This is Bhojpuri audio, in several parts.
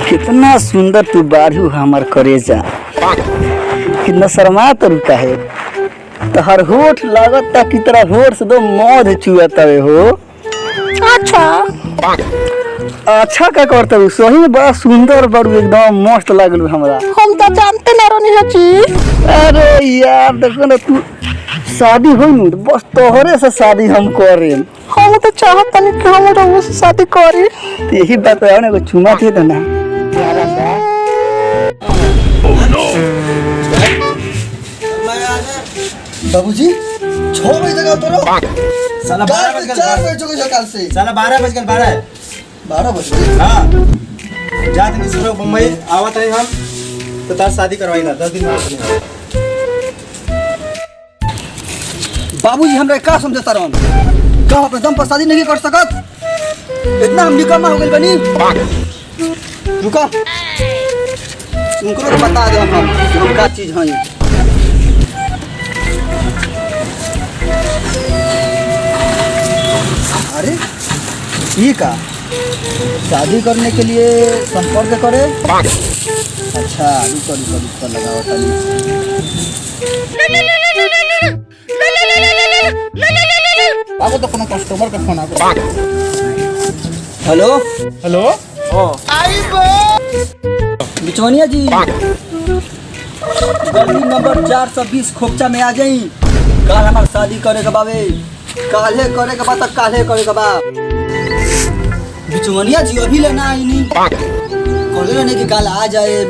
कितना सुंदर तू बारू हमार करेजा, कितना शर्मा तरीका है तहर होठ लागता की तरह होठ से दो मौध चुआता हो। अच्छा अच्छा का करता हूँ, सही में बड़ा सुंदर बारू, एकदम मस्त लागल हमरा। हम तो जानते ना रहनी है जी। अरे यार देखो ना, तू शादी होई नु बस तोहरे से शादी हम करे। हम तो चाहत नहीं कि हम रउआ से शादी करी। तो यही बात है ना, चुमा थे तो ना बाबूजी 6 बजे तक उतरो। साला 12 बज गए, 4 बजे चुके कल से। साला 12 बज गए, 12 बज गए। हां जात नहीं सुनो मुंबई आवत है हम तो तार शादी करवाई ना 10 दिन में। बाबूजी हमरा का समझता रहन, का अपने दम पर शादी नहीं कर सकत? इतना हम निकम्मा हो गइल बनी। रुको उनको तो बता दे हम का चीज है। अरे ये का शादी करने के लिए संपर्क करे। अच्छा रुको लगाओ ताली। बाबू तो कोनो कस्टमर का फोन आ गया। हेलो हेलो बिचवनिया जी, गली नंबर 420 खोपचा में आ जाई। कल हमार शादी करे के बाबे, काले करे के बाद काले करे के बा। बिचवनिया जी अभी लेना आई नहीं, कल लेने के काल आ जाए।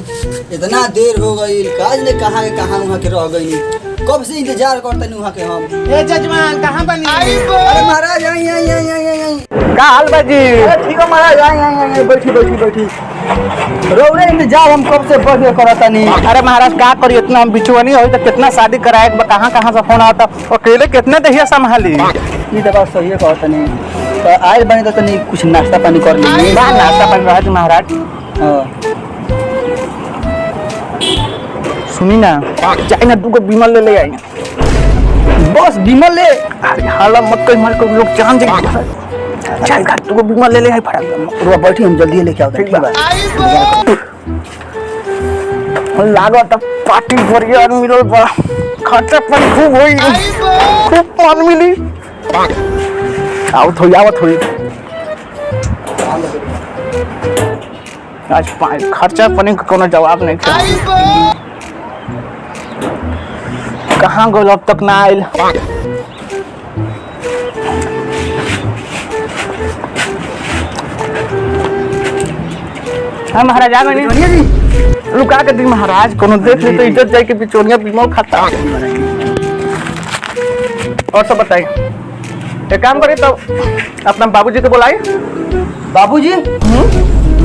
इतना देर हो गई, काज ने कहाँ के कहाँ वहाँ के रह गई। कब से इंतजार करते हैं वहाँ के हम। ए जजमान कहाँ बनी? अरे महाराज आई का हाल बाजी? ठीक है महाराज, आई बैठी रोने इंतजार हम कब से बढ़िया करता नहीं। अरे महाराज का करी, इतना हम बिचुआनी हो तो कितना शादी कराए, कहाँ से फोन आता, अकेले कितने दहिया संभाली। ये तो बात सही है कहता नहीं। तो आए बने तो नहीं कुछ नाश्ता पानी कर लेंगे। नाश्ता पानी रहा थी महाराज। सुनी ना, चाहे ना तू को बीमल ले आई। बस बीमल ले। अरे हाला मत कोई मार को लोग जान जाए। चाहे घर तू को बीमल ले आई फटा। रुआ बैठी, हम जल्दी लेके आओ। ठीक है लागत पार्टी बढ़िया मिलल बा, खर्चा पर खूब होई, खूब पान मिली। आवत होई आज खर्चा पानी का कोनो जवाब नहीं था। कहाँ गल अब तक ना आयल। हाँ महाराज आ गए। लुका के दी महाराज, कोनो देख ले तो इज्जत जाए के बिचौलिया बीमल खाता। और सब बताइए, एक काम करिए तो अपना बाबूजी को बुलाइए। बाबूजी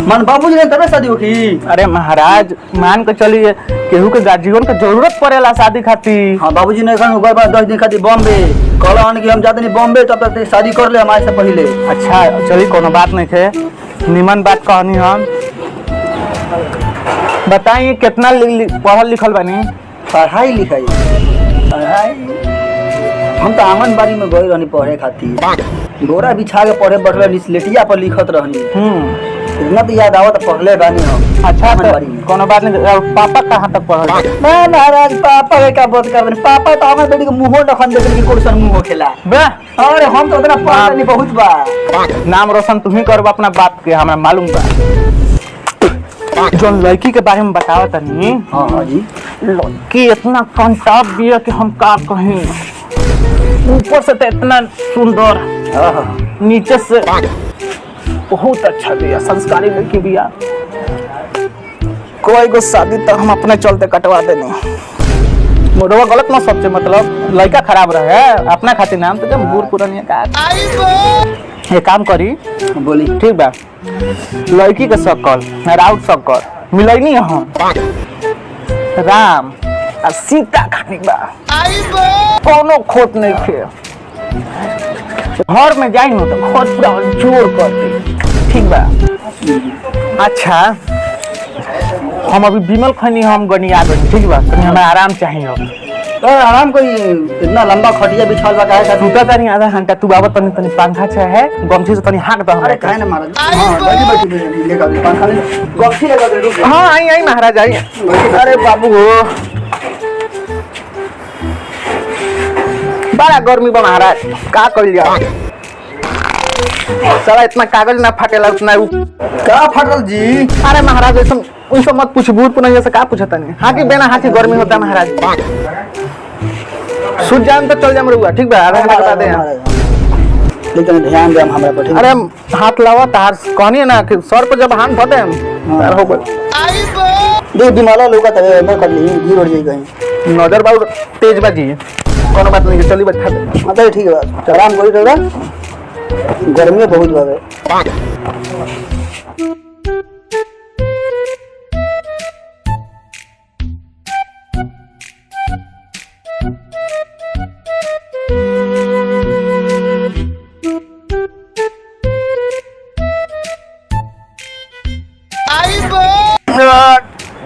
मन बाबूजी ने तबे शादी होगी। अरे महाराज मान के चलिए, केहू के गार्जियन के जरूरत पड़ेला शादी खातिर। हाँ बाबूजी ने कहा गए बा 10 दिन खातिर बॉम्बे, कहला कि हम जाते नहीं बॉम्बे, तब तक शादी कर ले हमारे से पहले। अच्छा चलिए कोनो बात नहीं थे, निमन बात कहनी हम। बताइए कितना पढ़ल लिखल बनी? पढ़ाई लिखाई हम तो आंगनबाड़ी में गए रहनी पढ़े खातिर। गोरा बिछा के पढ़े बैठ रहनी, स्लेटिया पर लिखत रहनी। इतना तो याद आवत, पढ़ले बानी हम। अच्छा तो कोनो बात नहीं। पापा कहाँ तक पढ़ल? मैं महाराज पापा के क्या बात कर, पापा तो हमारे बेटी के मुंह नखन देखे कि कोई मुंह खेला। अरे हम तो उतना पढ़ नहीं बहुत बा। नाम रोशन तुम ही करबा अपना बाप के, हमरा मालूम बा। जो लड़की के बारे में बताओ तनी। हाँ जी, लड़की इतना कंटाप बिया कि हम का कहीं। ऊपर से तो इतना सुंदर, नीचे से बहुत अच्छा बिया, संस्कारी लड़की बिया। कोई को शादी तो हम अपने चलते कटवा देनी। मोरवा गलत ना सोचे, मतलब लड़का खराब रहे अपना खातिर नाम तो जब बूढ़ पुरानी का। ये काम करी बोली ठीक बा, लड़की के सकल राउत सकल मिलई नहीं हम राम और सीता खानी बा, कोनो खोट नहीं थे। घर में जाई न तो खोट पूरा जोर कर दे, ठीक बा। अच्छा हम अभी बिमल खनी हम गनी आ गई, ठीक बा, तो हमें आराम चाहिए। तो आराम कोई इतना लंबा खटिया बिछाल बा काहे का सुता तनी आधा घंटा तू बाबा तनी तनी पंखा छे है गमछी से तनी हाँक दो अरे काहे ना महाराज हां बैठी लेकर पंखा ले गमछी लगा दे रुक हाँ आई आई महाराज आई अरे बाबू हो बड़ा गर्मी बा महाराज का कर लिया साला इतना कागज ना फाटेला उतना का फटल जी अरे महाराज ऐसा उनसे मत पूछ भूत पुनः से का पूछता नहीं हाँ कि बिना हाथी गर्मी होता है महाराज सूझ जाए तो चल जाए रुआ ठीक बा आधा घंटा बता दे लेकिन ध्यान दे हमरा पर ठीक अरे हाथ लावा तार कहनी है ना कि सर पर जब हाथ धोते हम तार हो गए दे दिमाला लोग तवे मैं कर ली गिर उड़ जाई कहीं नजर बाबू तेज बाजी कोनो बात नहीं चली बैठा दे मतलब ठीक है आराम करी रहा गर्मी बहुत बावे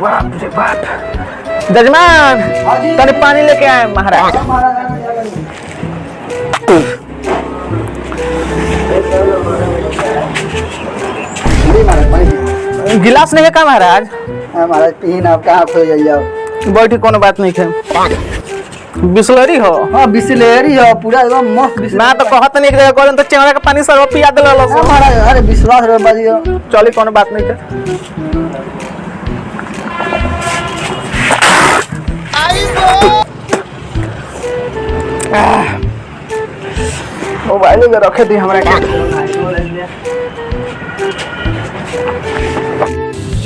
बाप रे बाप जजमान तने पानी लेके आए महाराज गिलास नहीं है का महाराज महाराज पीन आप कहाँ खो जाइए बैठी कोनो बात नहीं है बिस्लरी हो हाँ बिस्लेरी हो पूरा एकदम मस्त बिस्लेरी मैं तो कहत नहीं एक जगह करें तो चेहरा का पानी सर पिया दिला लो महाराज अरे विश्वास रे बाजी चली कोनो बात नहीं है मोबाइल में रखे दी हमरा के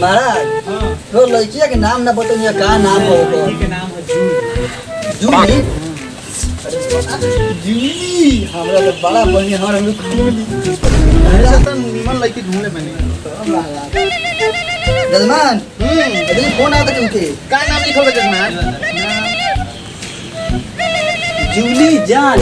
महाराज तो लड़किया के नाम ना बताइए का नाम हो के नाम है जूली जूली हमरा तो बड़ा बढ़िया हमरा लोग ऐसा तो निमन लड़की ढूंढले मैंने जजमान अरे फोन आता तुमके का नाम लिखल है जजमान जूली जान